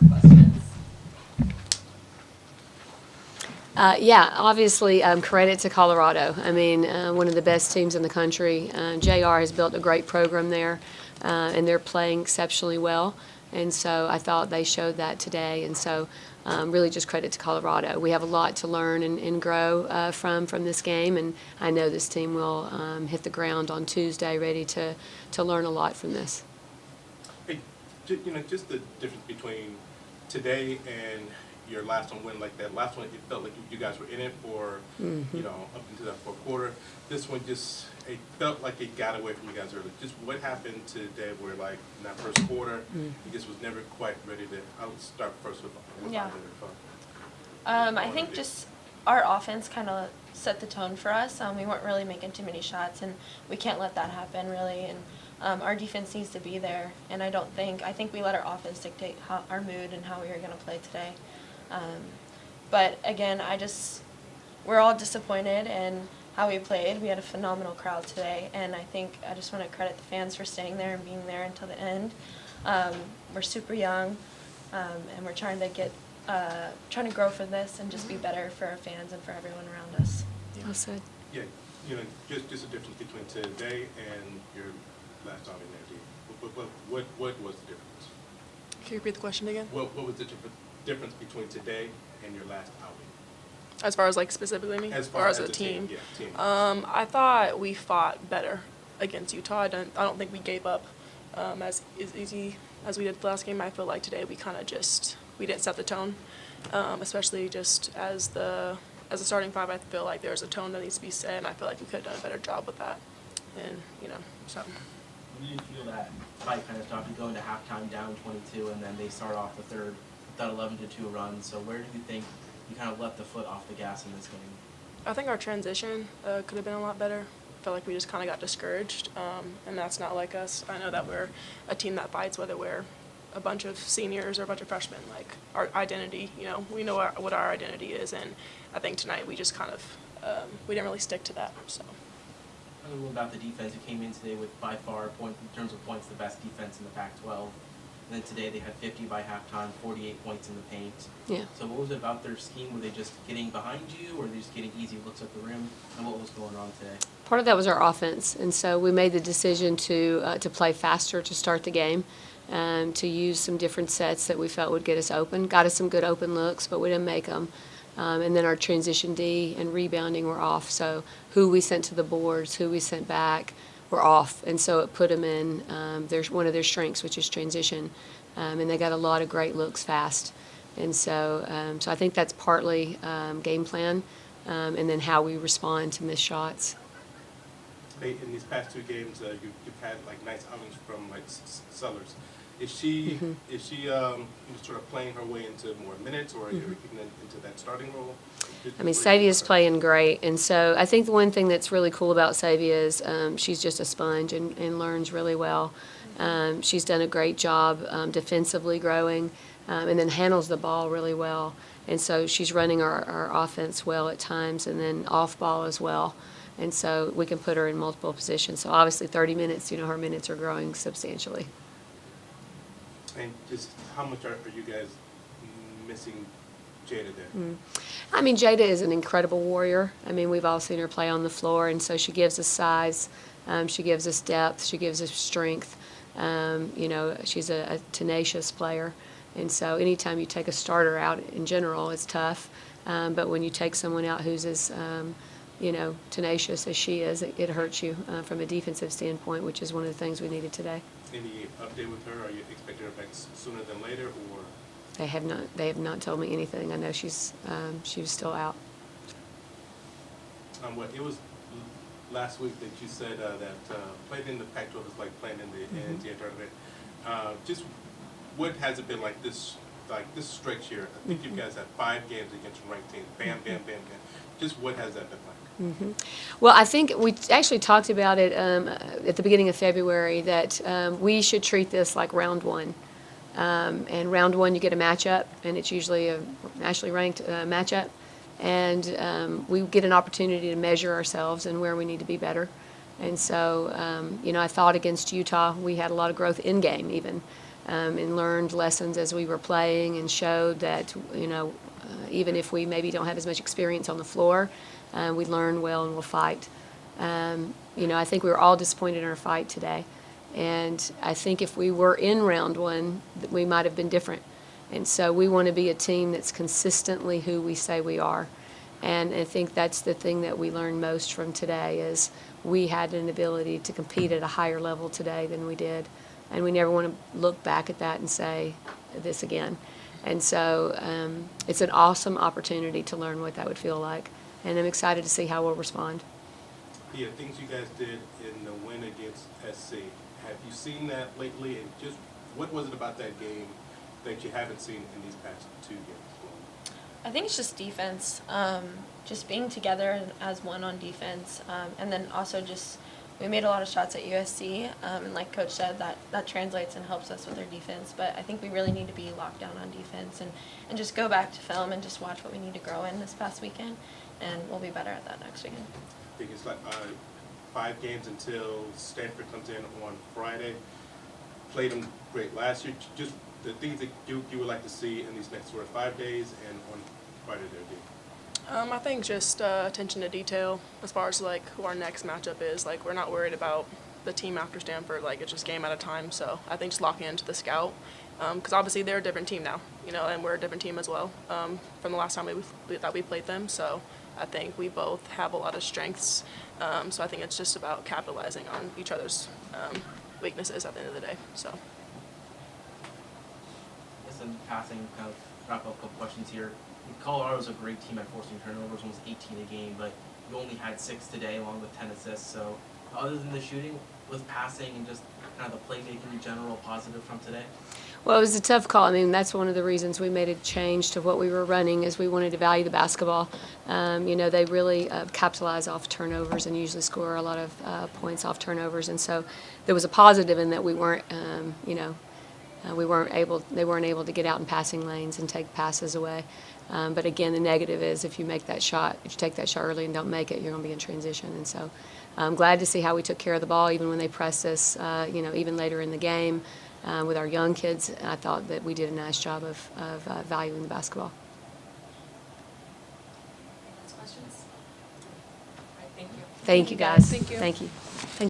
questions. Yeah, obviously, credit to Colorado. I mean, one of the best teams in the country. JR has built a great program there, and they're playing exceptionally well. And so I thought they showed that today. And so really just credit to Colorado. We have a lot to learn and grow from this game, and I know this team will hit the ground on Tuesday ready to learn a lot from this. Hey, just the difference between today and your last one win, like that last one, it felt like you guys were in it for, up into that fourth quarter. This one it felt like it got away from you guys early. Just what happened today where, like, in that first quarter, you just was never quite ready to, I'll start first with Yeah. I think just our offense kind of set the tone for us. We weren't really making too many shots, and we can't let that happen, really. And our defense needs to be there, and I think we let our offense dictate our mood and how we were going to play today. But again, we're all disappointed in how we played. We had a phenomenal crowd today, and I just want to credit the fans for staying there and being there until the end. We're super young, and we're trying to grow for this and just be better for our fans and for everyone around us. Well said. Yeah, just a difference between today and your last outing there. What was the difference? Can you repeat the question again? What was the difference between today and your last outing? As far as like specifically me, As far or as as a the team? team, yeah, team. I thought we fought better against Utah. I don't think we gave up as easy as we did the last game. I feel like today we kind of we didn't set the tone, especially just as the starting five. I feel like there's a tone that needs to be set, and I feel like we could have done a better job with that. And so. You didn't feel that fight kind of start to go into halftime down 22, and then they start off the third with that 11-2 run. So where do you think you kind of let the foot off the gas in this game? I think our transition could have been a lot better. I felt like we just kind of got discouraged, and that's not like us. I know that we're a team that fights, whether we're a bunch of seniors or a bunch of freshmen. Like, our identity, we know what our identity is, and I think tonight we just kind of we didn't really stick to that. So. A little about the defense. Who came in today with by far, in terms of points, the best defense in the Pac-12. And then today they had 50 by halftime, 48 points in the paint. Yeah. So what was it about their scheme? Were they just getting behind you, or were they just getting easy looks at the rim? And what was going on today? Part of that was our offense, and so we made the decision to play faster to start the game, to use some different sets that we felt would get us open. Got us some good open looks, but we didn't make them. And then our transition D and rebounding were off. So who we sent to the boards, who we sent back, were off. And so it put them in there's one of their strengths, which is transition. And they got a lot of great looks fast. And so I think that's partly game plan and then how we respond to missed shots. In these past two games, you've had like nice outings from like Sellers. Is she sort of playing her way into more minutes, or are you getting into that starting role? I mean, Savia's playing great, and so I think the one thing that's really cool about Savia is she's just a sponge and learns really well. She's done a great job defensively growing, and then handles the ball really well. And so she's running our offense well at times, and then off ball as well. And so we can put her in multiple positions. So obviously 30 minutes, her minutes are growing substantially. And just how much are you guys missing Jada there? I mean, Jada is an incredible warrior. I mean, we've all seen her play on the floor, and so she gives us size. She gives us depth. She gives us strength. She's a tenacious player. And so anytime you take a starter out in general, it's tough. But when you take someone out who's as, tenacious as she is, it hurts you from a defensive standpoint, which is one of the things we needed today. Any update with her? Are you expecting her back sooner than later, or? They have not told me anything. I know she was still out. It was last week that you said that playing in the Pac-12 is like playing in the NCAA tournament. Just what has it been like this stretch here? I think you guys had 5 games against ranked teams. Bam, bam, bam, bam. Just what has that been like? Well, I think we actually talked about it at the beginning of February that we should treat this like round one. And round one, you get a matchup, and it's usually a nationally ranked matchup. And we get an opportunity to measure ourselves and where we need to be better. And so, I thought against Utah, we had a lot of growth in game even. and learned lessons as we were playing and showed that, even if we maybe don't have as much experience on the floor, we learn well and we'll fight. I think we were all disappointed in our fight today. And I think if we were in round one, we might have been different. And so we want to be a team that's consistently who we say we are. And I think that's the thing that we learned most from today is we had an ability to compete at a higher level today than we did. And we never want to look back at that and say this again. And so it's an awesome opportunity to learn what that would feel like. And I'm excited to see how we'll respond. Yeah, things you guys did in the win against SC. Have you seen that lately? And just what was it about that game that you haven't seen in these past 2 games? I think it's just defense, just being together as one on defense, and then also just we made a lot of shots at USC, and like Coach said, that translates and helps us with our defense. But I think we really need to be locked down on defense and just go back to film and just watch what we need to grow in this past weekend, and we'll be better at that next weekend. I think it's like 5 games until Stanford comes in on Friday. Played them great last year. Just the things that you would like to see in these next 5 days and on Friday there, D. I think just attention to detail as far as like who our next matchup is. Like we're not worried about the team after Stanford. Like it's just game at a time. So I think just locking into the scout because obviously they're a different team now, and we're a different team as well from the last time that we played them. So I think we both have a lot of strengths. So I think it's just about capitalizing on each other's weaknesses at the end of the day. So. In passing, kind of wrap up a couple questions here. Colorado's a great team at forcing turnovers, almost 18 a game, but you only had 6 today along with 10 assists. So other than the shooting, was passing and just kind of the playmaking in general positive from today? Well, it was a tough call. I mean, that's one of the reasons we made a change to what we were running is we wanted to value the basketball. They really capitalize off turnovers and usually score a lot of points off turnovers. And so there was a positive in that we weren't, they weren't able to get out in passing lanes and take passes away. But again, the negative is if you take that shot early and don't make it, you're going to be in transition. And so I'm glad to see how we took care of the ball, even when they pressed us, even later in the game. With our young kids, I thought that we did a nice job of valuing the basketball. Questions? All right, thank you. Thank you, guys. Thank you. Thank you.